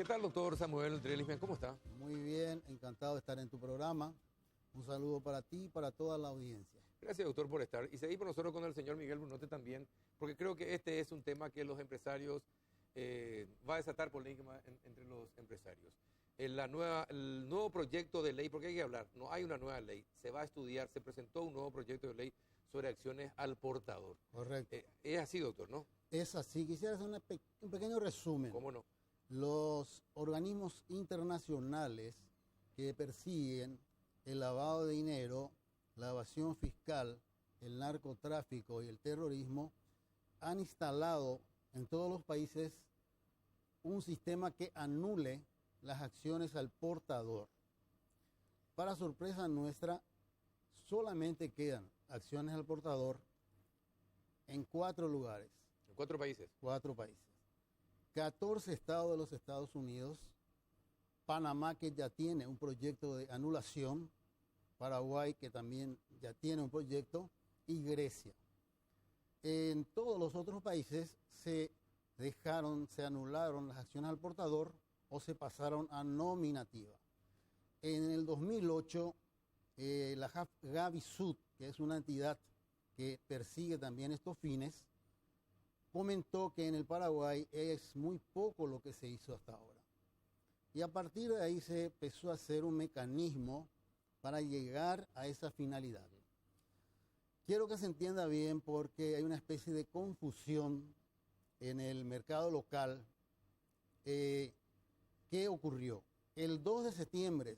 tal, doctor Samuel Trellisman? ¿Cómo está? Muy bien, encantado de estar en tu programa. Un saludo para ti y para toda la audiencia. Gracias, doctor, por estar. Y seguimos nosotros con el señor Miguel Brunote también, porque creo que este es un tema que los empresarios va a desatar polémica entre los empresarios. El nuevo proyecto de ley, porque hay que hablar, no hay una nueva ley, se va a estudiar, se presentó un nuevo proyecto de ley sobre acciones al portador. Correcto. Es así, doctor, ¿no? Es así. Quisiera hacer un pequeño resumen. ¿Cómo no? Los organismos internacionales que persiguen el lavado de dinero, la evasión fiscal, el narcotráfico y el terrorismo han instalado en todos los países un sistema que anule las acciones al portador. Para sorpresa nuestra, solamente quedan acciones al portador en 4 lugares. En 4 países. 4 países. 14 estados de los Estados Unidos, Panamá, que ya tiene un proyecto de anulación, Paraguay, que también ya tiene un proyecto, y Grecia. En todos los otros países se anularon las acciones al portador o se pasaron a nominativa. En el 2008, la Gavisud, que es una entidad que persigue también estos fines, comentó que en el Paraguay es muy poco lo que se hizo hasta ahora. Y a partir de ahí se empezó a hacer un mecanismo para llegar a esa finalidad. Quiero que se entienda bien porque hay una especie de confusión en el mercado local. ¿Qué ocurrió? El 2 de septiembre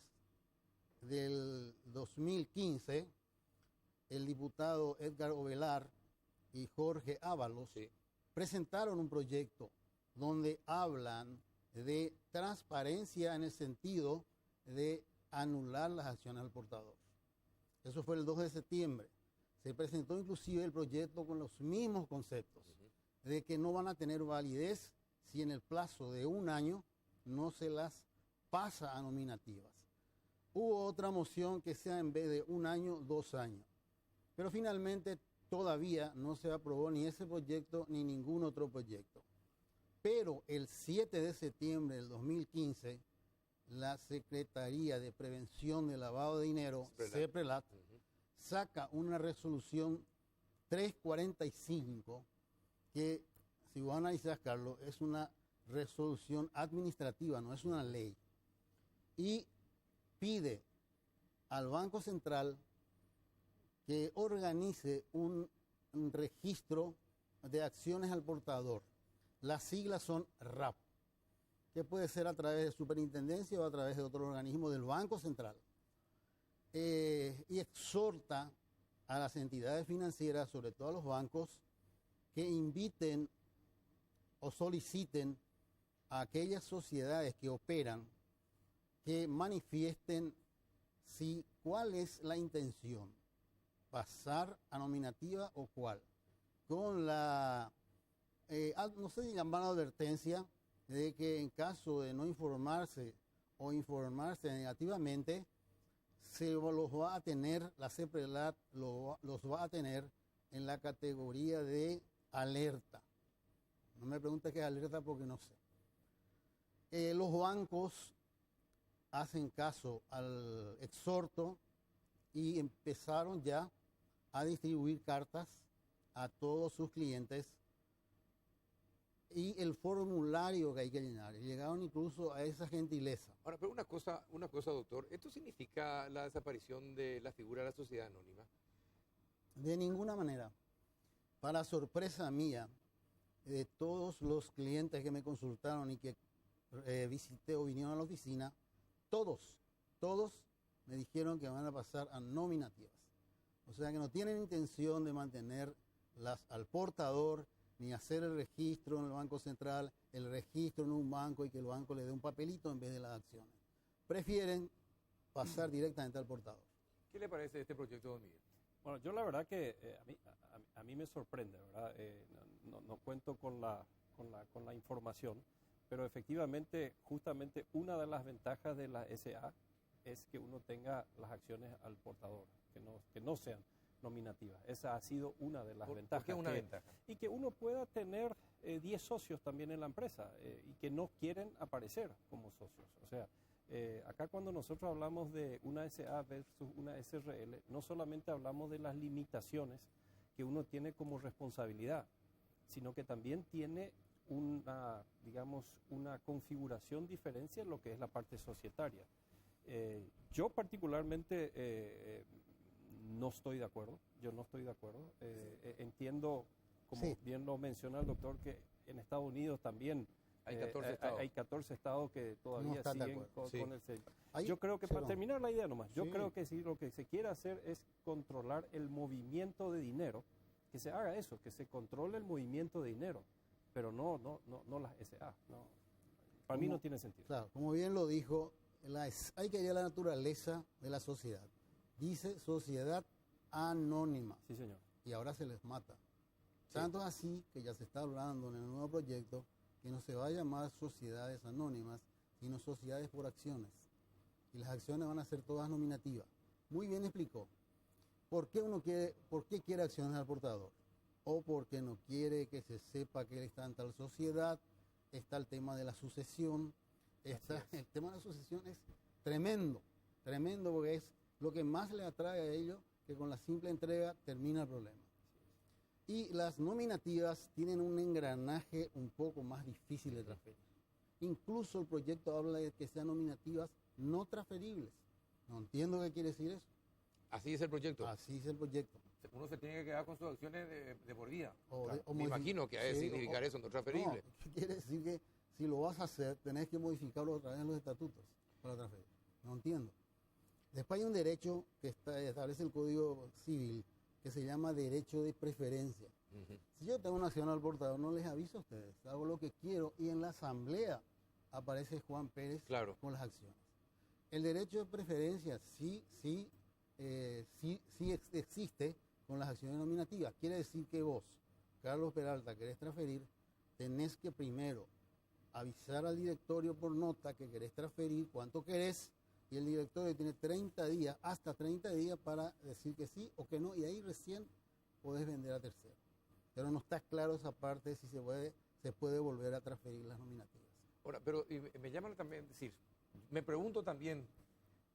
del 2015, el diputado Edgar Ovelar y Jorge Ábalos presentaron un proyecto donde hablan de transparencia en el sentido de anular las acciones al portador. Eso fue el 2 de septiembre. Se presentó inclusive el proyecto con los mismos conceptos, de que no van a tener validez si en el plazo de un año no se las pasa a nominativas. Hubo otra moción que sea en vez de un año, 2 años. Pero finalmente todavía no se aprobó ni ese proyecto ni ningún otro proyecto. Pero el 7 de septiembre del 2015, la Secretaría de Prevención del Lavado de Dinero, CEPRELAT, saca una resolución 345 que, si vos analizás, Carlos, es una resolución administrativa, no es una ley. Y pide al Banco Central que organice un registro de acciones al portador. Las siglas son RAP, que puede ser a través de superintendencia o a través de otro organismo del Banco Central. Y exhorta a las entidades financieras, sobre todo a los bancos, que inviten o soliciten a aquellas sociedades que operan que manifiesten cuál es la intención, pasar a nominativa o cuál, con la, no sé si llamar advertencia de que en caso de no informarse o informarse negativamente, se los va a tener, la CEPRELAT los va a tener en la categoría de alerta. No me preguntes qué es alerta porque no sé. Los bancos hacen caso al exhorto y empezaron ya a distribuir cartas a todos sus clientes y el formulario que hay que llenar. Llegaron incluso a esa gentileza. Ahora, pero una cosa, doctor, ¿esto significa la desaparición de la figura de la sociedad anónima? De ninguna manera. Para sorpresa mía, de todos los clientes que me consultaron y que visité o vinieron a la oficina, todos me dijeron que van a pasar a nominativas. O sea que no tienen intención de mantener al portador ni hacer el registro en el Banco Central, el registro en un banco y que el banco le dé un papelito en vez de las acciones. Prefieren pasar directamente al portador. ¿Qué le parece este proyecto, don Miguel? Bueno, yo la verdad que a mí me sorprende, ¿verdad? No cuento con la información, pero efectivamente, justamente una de las ventajas de la SA es que uno tenga las acciones al portador, que no sean. nominativas. Esa ha sido una de las ¿Por ventajas. qué una ventaja? Y que uno pueda tener 10 socios también en la empresa y que no quieren aparecer como socios. O sea, acá cuando nosotros hablamos de una SA versus una SRL, no solamente hablamos de las limitaciones que uno tiene como responsabilidad, sino que también tiene una, digamos, una configuración diferente en lo que es la parte societaria. Yo particularmente no estoy de acuerdo, entiendo, como Sí. bien lo menciona el doctor, que en Estados Unidos también Hay 14 estados. hay 14 estados que No todavía están de siguen acuerdo. con, Sí. con el CEL. Ahí- Yo creo que sí, para no. terminar la idea nomás, yo Sí. creo que sí, lo que se quiere hacer es controlar el movimiento de dinero, que se haga eso, que se controle el movimiento de dinero, pero no las SA. No. Para mí Como- no tiene sentido. Claro, como bien lo dijo, hay que ir a la naturaleza de la sociedad. Dice sociedad anónima Sí, señor. y ahora se les mata. Tanto es así que ya se está hablando en el nuevo proyecto que no se va a llamar sociedades anónimas, sino sociedades por acciones. Y las acciones van a ser todas nominativas. Muy bien explicó. ¿Por qué quiere acciones al portador? O porque no quiere que se sepa que él está en tal sociedad. Está el tema de la sucesión. El tema de la sucesión es tremendo, tremendo porque es lo que más le atrae a ellos, que con la simple entrega termina el problema. Y las nominativas tienen un engranaje un poco más difícil de transferir. Incluso el proyecto habla de que sean nominativas no transferibles. No entiendo qué quiere decir eso. Así es el proyecto. Así es el proyecto. Uno se tiene que quedar con sus acciones de por vida. O Me imagino que ha de sí, significar eso, no transferible. No, quiere decir que si lo vas a hacer, tenés que modificarlo otra vez en los estatutos para transferir. No entiendo. Después hay un derecho que establece el Código Civil que se llama derecho de preferencia. Ujú. Si yo tengo una acción al portador, no les aviso a ustedes, hago lo que quiero y en la asamblea aparece Juan Pérez Claro. con las acciones. El derecho de preferencia sí existe con las acciones nominativas. Quiere decir que vos, Carlos Peralta, querés transferir, tenés que primero avisar al directorio por nota que querés transferir, cuánto querés, y el directorio tiene 30 días, hasta 30 días para decir que sí o que no, y ahí recién podés vender a tercero. Pero no está claro esa parte si se puede volver a transferir las nominativas. Ahora, pero me llama también decir, me pregunto también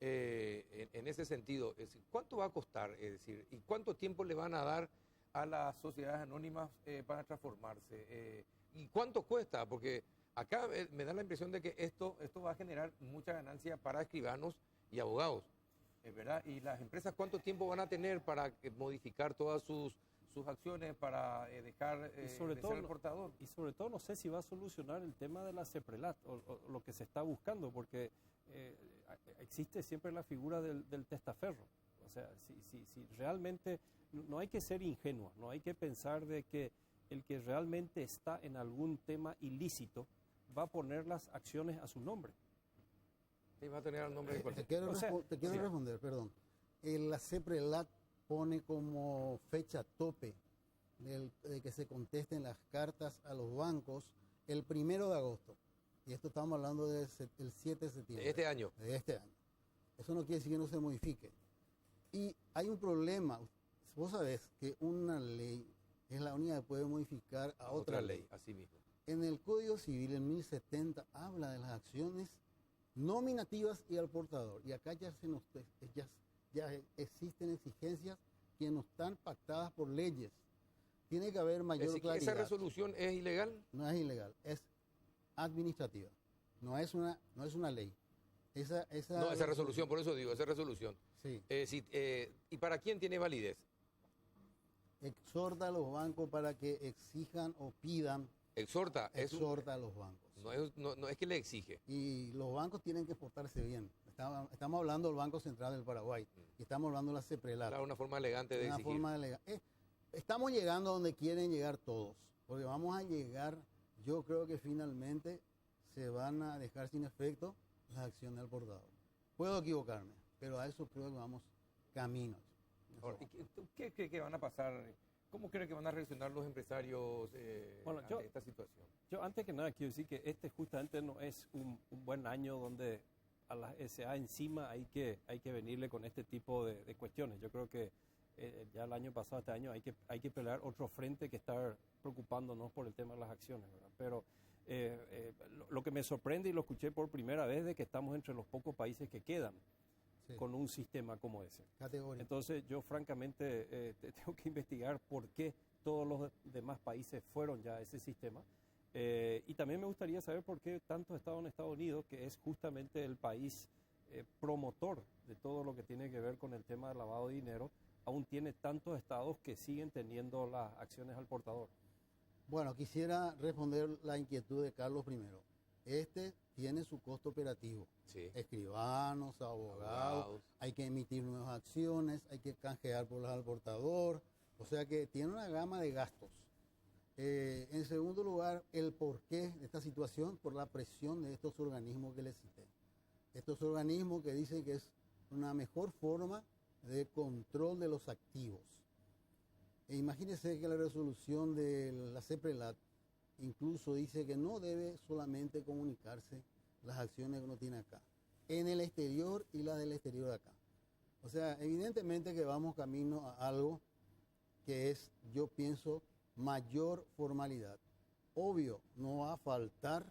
en ese sentido, es decir, ¿cuánto va a costar? Es decir, ¿y cuánto tiempo le van a dar a las sociedades anónimas para transformarse? ¿Y cuánto cuesta? Porque acá me da la impresión de que esto va a generar mucha ganancia para escribanos y abogados, ¿verdad? Y las empresas, ¿cuánto tiempo van a tener para modificar todas sus acciones, para dejar Y sobre de todo ser el portador? Y sobre todo no sé si va a solucionar el tema de la CEPRELAT o lo que se está buscando, porque existe siempre la figura del testaferro. O sea, si realmente no hay que ser ingenuo, no hay que pensar de que el que realmente está en algún tema ilícito va a poner las acciones a su nombre. Sí, va a tener el nombre de Te cualquier... quiero, O sea, te quiero sí. responder, perdón. La CEPRELAT pone como fecha tope de que se contesten las cartas a los bancos el 1 de agosto. Y esto estamos hablando del 7 de septiembre. De este año. De este año. Eso no quiere decir que no se modifique. Y hay un problema. Vos sabés que una ley es la única que puede modificar a otra ley. así mismo. En el Código Civil, en 1070, habla de las acciones nominativas y al portador. Y acá ya existen exigencias que no están pactadas por leyes. Tiene que haber Es mayor decir, que claridad. ¿esa resolución es ilegal? No es ilegal, es administrativa. No es una ley. Esa Resolución, por eso digo, esa resolución. Sí. ¿Y para quién tiene validez? Exhorta a los bancos para que exijan o pidan. Exhorta. Exhorta a los bancos. No es que le exige. Y los bancos tienen que portarse bien. Estamos hablando del Banco Central del Paraguay. Y estamos hablando de la CEPRELAT. Claro, una forma elegante de Una exigir. forma legal. Estamos llegando a donde quieren llegar todos. Porque vamos a llegar, yo creo que finalmente se van a dejar sin efecto las acciones del portador. Puedo equivocarme, pero a eso creo que vamos camino. Ahora, ¿qué cree que van a pasar? ¿Cómo cree que van a reaccionar los empresarios ante esta situación? Yo antes que nada quiero decir que este justamente no es un buen año donde a la SA encima hay que venirle con este tipo de cuestiones. Yo creo que ya el año pasado, este año, hay que pelear otro frente que estar preocupándonos por el tema de las acciones, ¿verdad? Pero lo que me sorprende, y lo escuché por primera vez, de que estamos entre los pocos países que quedan con un sistema como ese. Categórico. Entonces yo francamente tengo que investigar por qué todos los demás países fueron ya a ese sistema. Y también me gustaría saber por qué tantos estados en Estados Unidos, que es justamente el país promotor de todo lo que tiene que ver con el tema del lavado de dinero, aún tiene tantos estados que siguen teniendo las acciones al portador. Bueno, quisiera responder la inquietud de Carlos primero. Este tiene su costo operativo. Sí. Escribanos, abogados, hay que emitir nuevas acciones, hay que canjear por las al portador. O sea que tiene una gama de gastos. En segundo lugar, el porqué de esta situación, por la presión de estos organismos que les cité. Estos organismos que dicen que es una mejor forma de control de los activos. E imagínense que la resolución de la CEPRELAT incluso dice que no debe solamente comunicarse las acciones que uno tiene acá, en el exterior y las del exterior de acá. O sea, evidentemente que vamos camino a algo que es, yo pienso, mayor formalidad. Obvio, no va a faltar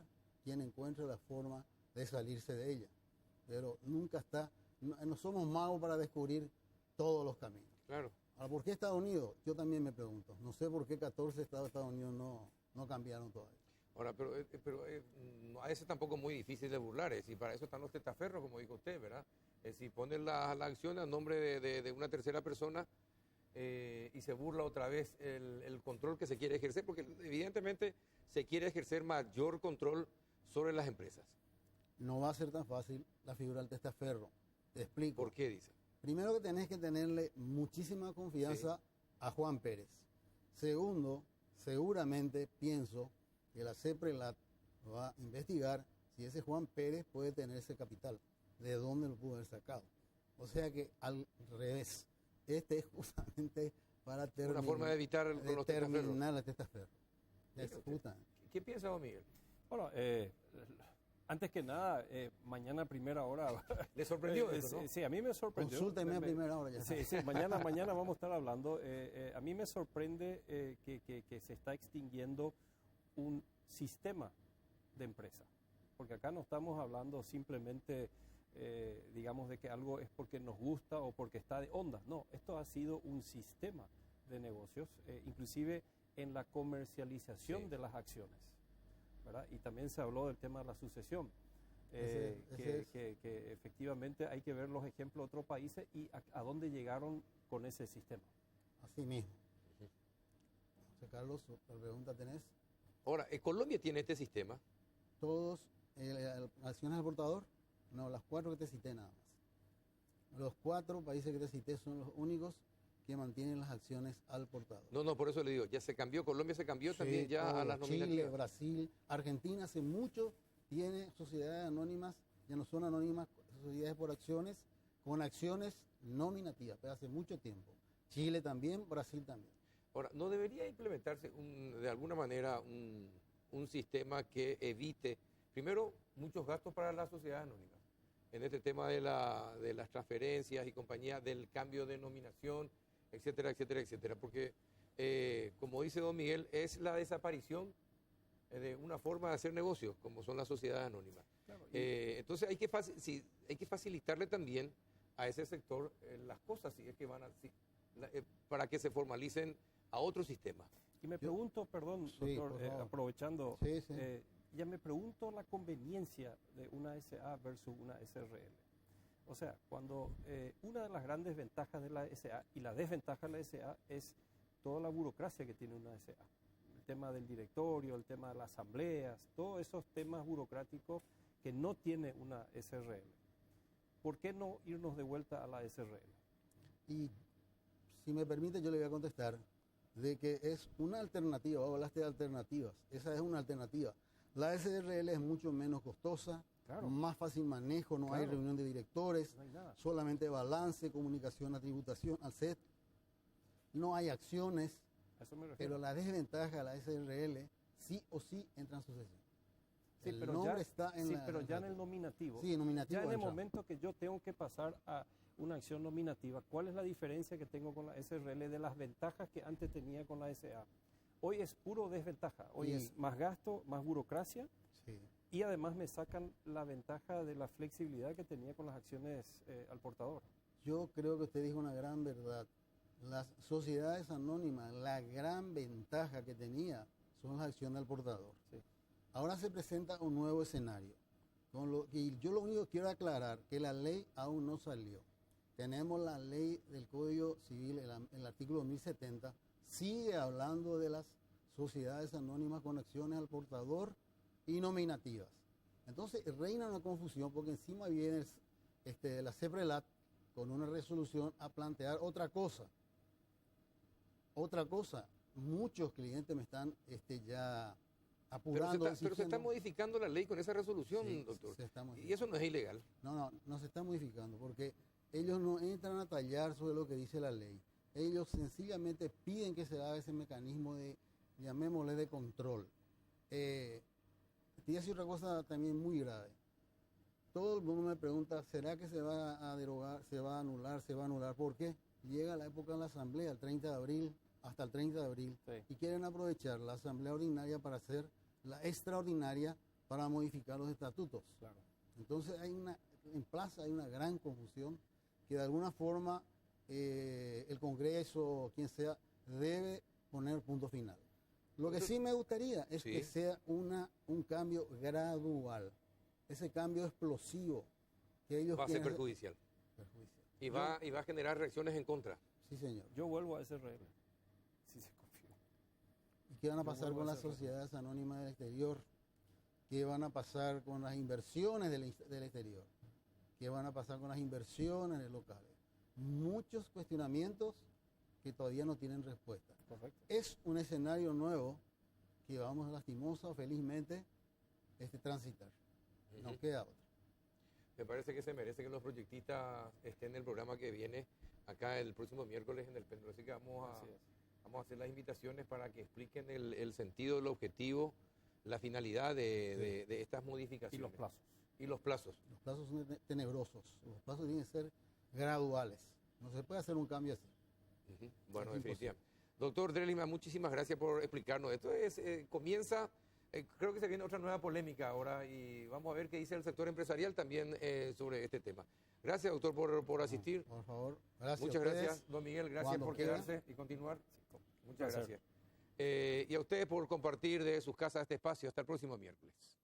quien encuentre la forma de salirse de ella, pero nunca está, no somos magos para descubrir todos los caminos. Claro. Ahora, ¿por qué Estados Unidos? Yo también me pregunto. No sé por qué 14 estados de Estados Unidos no cambiaron todavía. Ahora, pero a ese tampoco es muy difícil de burlar, es decir, para eso están los testaferros, como dijo usted, ¿verdad? Es decir, ponen la acción a nombre de una tercera persona y se burla otra vez el control que se quiere ejercer, porque evidentemente se quiere ejercer mayor control sobre las empresas. No va a ser tan fácil la figura del testaferro. Te explico. ¿Por qué, dice? Primero, que tenés que tenerle muchísima confianza a Juan Pérez. Segundo, seguramente pienso que la CEPRELAT va a investigar si ese Juan Pérez puede tener ese capital, de dónde lo pudo haber sacado. O sea que al revés, este es justamente para terminar, una forma de evitar los terminar la testaferro. ¿Qué piensa don Miguel? Bueno, antes que nada, mañana a primera hora... ¿Le sorprendió eso, no? Sí, a mí me sorprendió. Consúlteme a primera hora ya. Sí, mañana vamos a estar hablando. A mí me sorprende que se está extinguiendo un sistema de empresa. Porque acá no estamos hablando simplemente, digamos, de que algo es porque nos gusta o porque está de onda. No, esto ha sido un sistema de negocios, inclusive en la comercialización de las acciones, ¿verdad? Y también se habló del tema de la sucesión, que efectivamente hay que ver los ejemplos de otros países y a dónde llegaron con ese sistema. Así mismo. José Carlos, ¿la pregunta tenés? Ahora, ¿Colombia tiene este sistema? Todos, acciones al portador, no, las 4 que te cité nada más. Los 4 países que te cité son los únicos que mantienen las acciones al portador. No, por eso le digo, ya se cambió, Colombia se cambió también ya a las nominativas. Chile, Brasil, Argentina hace mucho tiene sociedades anónimas, ya no son anónimas, sociedades por acciones, con acciones nominativas, pero hace mucho tiempo. Chile también, Brasil también. Ahora, ¿no debería implementarse de alguna manera un sistema que evite, primero, muchos gastos para las sociedades anónimas? En este tema de las transferencias y compañía, del cambio de nominación, etcétera, etcétera, etcétera. Porque, como dice don Miguel, es la desaparición de una forma de hacer negocios, como son las sociedades anónimas. Claro, entonces hay que facilitarle también a ese sector las cosas, si es que van para que se formalicen a otro sistema. Y me pregunto, perdón, doctor, aprovechando, ya me pregunto la conveniencia de una SA versus una SRL. O sea, cuando una de las grandes ventajas de la SA y la desventaja de la SA es toda la burocracia que tiene una SA. El tema del directorio, el tema de las asambleas, todos esos temas burocráticos que no tiene una SRL. ¿Por qué no irnos de vuelta a la SRL? Y si me permite, yo le voy a contestar de que es una alternativa. Hablaste de alternativas. Esa es una alternativa. La SRL es mucho menos costosa, más fácil manejo, no hay reunión de directores, no hay nada. Solamente balance, comunicación a tributación, al CET. No hay acciones, Eso me refiero. pero la desventaja de la SRL sí o sí entra en sucesión. Sí, pero ya en el nominativo. Sí, nominativo. Ya en el momento que yo tengo que pasar a una acción nominativa, ¿cuál es la diferencia que tengo con la SRL de las ventajas que antes tenía con la SA? Hoy es puro desventaja, hoy es más gasto, más burocracia, Sí. y además me sacan la ventaja de la flexibilidad que tenía con las acciones al portador. Yo creo que usted dijo una gran verdad. Las sociedades anónimas, la gran ventaja que tenía son las acciones al portador. Sí. Ahora se presenta un nuevo escenario. Y yo lo único que quiero aclarar, que la ley aún no salió. Tenemos la ley del Código Civil, el artículo 1070, sigue hablando de las sociedades anónimas con acciones al portador y nominativas. Entonces reina una confusión porque encima viene la CEPRELAT con una resolución a plantear otra cosa. Otra cosa, muchos clientes me están ya apurando. Pero se está modificando la ley con esa resolución, Sí, doctor. se está modificando. Y eso no es ilegal. No se está modificando porque ellos no entran a tallar sobre lo que dice la ley. Ellos sencillamente piden que se haga ese mecanismo de, llamémosle, de control. Te voy a decir otra cosa también muy grave. Todo el mundo me pregunta, ¿será que se va a derogar, se va a anular, se va a anular? ¿Por qué? Llega la época de la asamblea, el 30 de abril, hasta el 30 de abril, Sí. y quieren aprovechar la asamblea ordinaria para hacer la extraordinaria para modificar los estatutos. Claro. Entonces en plaza hay una gran confusión que de alguna forma el Congreso o quien sea debe poner punto final. Lo que sí me gustaría es Sí. que sea un cambio gradual, ese cambio explosivo que ellos Va a ser quieren hacer. perjudicial. Perjudicial. Y va a generar reacciones en contra. Sí, señor. Yo vuelvo a SRL, si se confía. ¿Y qué van a Yo pasar vuelvo con a las hacer sociedades anónimas del exterior? ¿Qué van a pasar con las inversiones del exterior? ¿Qué van a pasar con las inversiones locales? Muchos cuestionamientos que todavía no tienen respuesta. Correcto. Es un escenario nuevo que vamos lastimosa o felizmente transitar. No Ujú. queda otra. Me parece que se merece que los proyectistas estén en el programa que viene acá el próximo miércoles en el péndulo. Así que Así es. vamos a hacer las invitaciones para que expliquen el sentido, el objetivo, la finalidad de estas Y modificaciones. los plazos. Y los plazos. Los plazos son tenebrosos. Los plazos tienen que ser graduales. No se puede hacer un cambio así. Ujú. Bueno, Es imposible. definitivamente. Doctor Drelima, muchísimas gracias por explicarnos. Esto comienza, creo que se viene otra nueva polémica ahora y vamos a ver qué dice el sector empresarial también sobre este tema. Gracias, doctor, por asistir. Por favor, gracias. Muchas a ustedes. gracias, don Miguel, gracias Cuando por quiera. quedarse y continuar. Muchas placer. gracias. Y a ustedes por compartir de sus casas este espacio. Hasta el próximo miércoles.